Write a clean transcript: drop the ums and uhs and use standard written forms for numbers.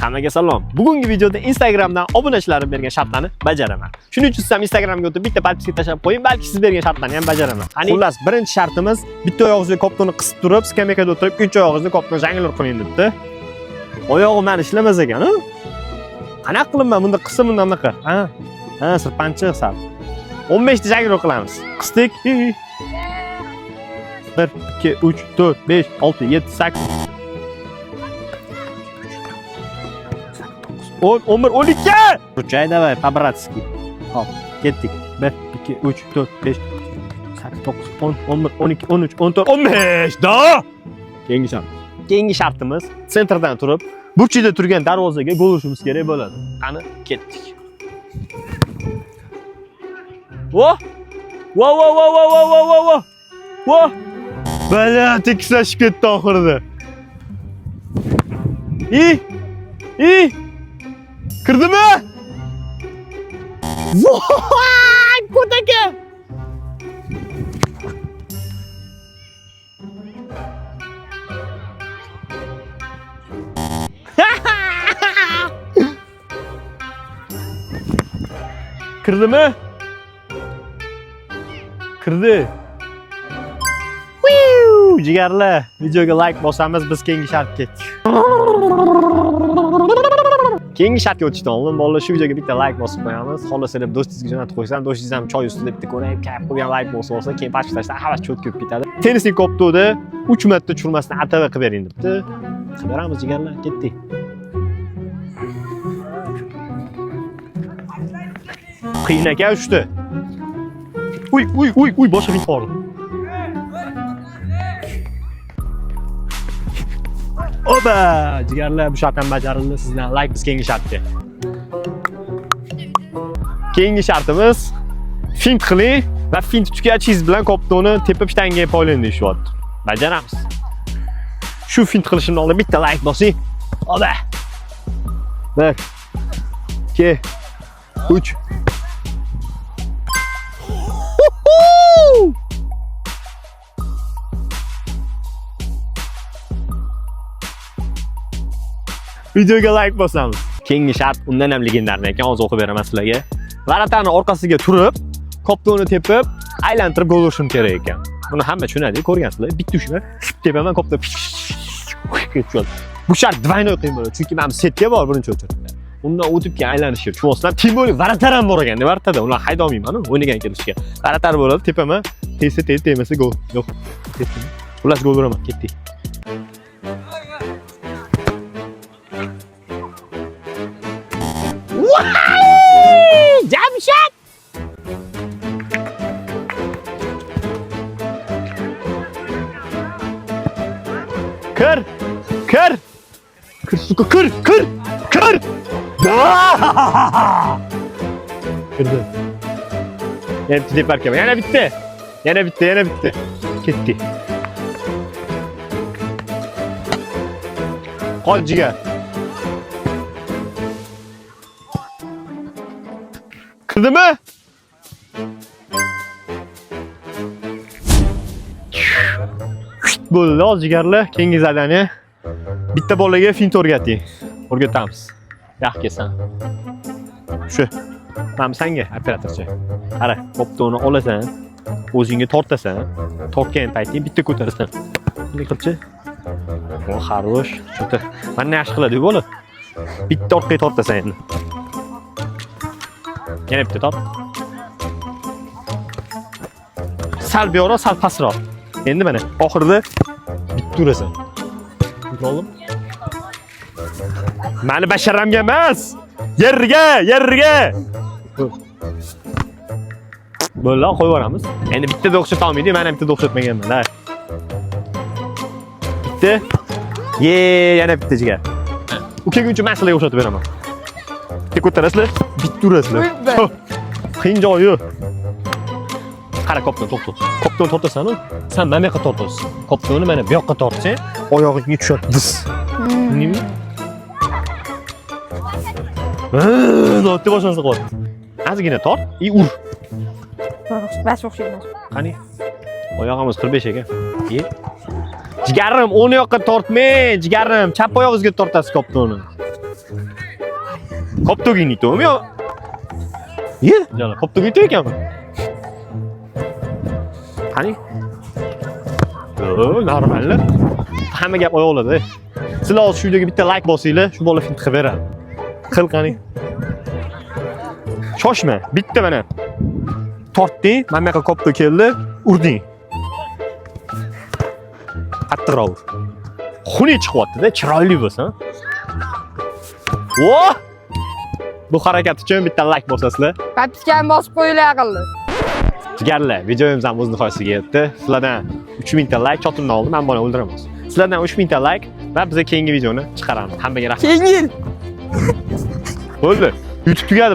Hammaga salom. Bugungi videoda Instagramdan obunachilarim bergan shartlarni bajaraman. Shuning uchun siz ham Instagramga o'tib bitta podpiska tashlab qo'ying, balki siz bergan shartlarni ham bajaraman. Xullas, birinchi shartimiz bitta oyog'ingizga koptonni qisib turib, skameykada o'tirib, ikkinchi oyog'ingizni koptonni janglar qiling debdi. Oyog'im meni ishlamas ekan-ku. Qanaqa qilaman bunda qilsa bundan anaqa? Ha, sirpanchiq sal. 15 ta janglar qilamiz. Qisdik. 1 2 3 4 5 6 7 8 10 11 12. Ruchay davay, по-братски. Hop, ketdik. 1 2 3 4 5 8 9 10 11 12 13 14 15 da. Keyingi shartimiz sentrdan turib, burchida turgan darvozaga gol urishimiz kerak bo'ladi. Qani, ketdik. Vo! Bala tekislashib ketdi oxirida. Kirdimi? Voy, ko'taka! Kirdimi? Kirdi. Jigarlar, videoga like bosamiz, biz keyingi shartga ketdik. Keyingi shartga o'tishdan oldin bolalar shu videoga bitta like bosib qo'yamiz. Xohlasa deb do'stingizga jo'natib qo'ysam, do'stingiz ham choy ustida bitta ko'rib, kayf qilgan like bosib olsa, keyin pastga tashlasa, havas cho't ko'p ketadi. Tennisning koptodi 3 marta tushirmasdan ATV qilib bering debdi. Qilib beramiz jigarlar, ketdik. Qiyin ekan uchdi. Uy, boshqa bit qoldi. Oba! Jigarlar, bu shart ham bajarildi. Sizdan like biz keyingi shartga. Keyingi shartimiz fint qiling va fint tugachiz bilan koptonni tepib shtangaga poylang deyishyapti. Bajaramiz. Shu fint qilishimdan oldin bitta like bosing. Oba! 1 2 3 Videoga like bosamiz. Keyingi shart undan ham legendarniy ekan, hozir o'qib beraman sizlarga. Varatani orqasiga turib, koptonni tepib, aylantirib gol urishim kerak ekan. Buni hamma tushunadi, ko'rgansizlar. Bitta ushma, tepaman koptonni. Bu shart двойной qiyin bo'ladi, chunki men setga bor birinchi o'chirib. Undan o'tib keyin aylanishga tushmasam, tim bo'lib varatar ham bor ekan, varatada. Ular hayda olmayman-ku, o'ynagan kelishga. Varatar bo'ladi, tepaman, tegsa gol. Yo'q. Xullas gol uraman, ketdik. Jamshid! Kir! Suka, kir! Kirdi. Yana bitta deb barkam. Yana bitta. Ketdi. Qol jigar. Kirdimi? Bo'ldi, jigarlar, keyingi zadaniya. Bitta bolaga fint o'rgatamiz. Yaxshi kelsan. Shu. Mana senga operatorchi. Qara, koptonni olasan, o'zingga tortasan. Tortgan paytingda bitta ko'tarasan. Bunday qilchi. O, xarosh. Chota. Mana yaxshi qiladi bola. Bitta orqaga tortasan endi. Yana bitta tort. Sal buyoqroq, sal pastroq. Endi mana oxirida bitta urasan. Oğlum. Meni basharamga emas. Yerga. Bo'ldi, qo'yib yuboramiz. Endi bitta o'xshata olmaydi, men ham bitta o'xshatmaganman, ha. Bitta. Yana bitta jigar. U kelguncha men sizlarga o'xshatib beraman. Bitta ko'tarasizlar, bitta urasizlar. Qiyin joyi yo'q. Qara koptonni to'xtat. Koptonni tortasan-ku, sen mana bu yoqqa tortasan. Koptonni mana bu yoqqa tortsang, oyog'ingga tushadi. Dis. Nima? Notni boshlansa qo'y. Ozgina tort, ur. Bas o'xshaydi. Qani? Oyog'imiz 45 ekan. Jigarim, o'ng yoqqa tortmang, jigarim. Chap oyog'ingizga tortasiz koptonni. Koptoginito mi yo? Ye, jala koptogito ekanmi? Qani? Yo, normalmi? Hamma gap oyoqlarda. Sizlar hozir shu videoga bitta like bosinglar, shu bola fint qilib beradi. Qil qani. Shoshma, bitta mana. Tortding, mana bu yoqqa kopto keldi, urding. Qattiqroq ur. Xuni chiqyapti-da, chiroyli bo'lsin. Vo! Bu harakat uchun bitta like bosasizlar. Подпискani bosib qo'yinglar aqlli. Jigarlar, videomiz ham o'z nihoyasiga yetdi. Sizlardan 3000 ta like chotimdan oldim, men buni o'ldiramiz. Sizlardan 3000 ta like va biz keyingi videoni chiqaramiz. Hammaga rahmat. Keyingi yil. Bo'ldi. YouTube tugadi.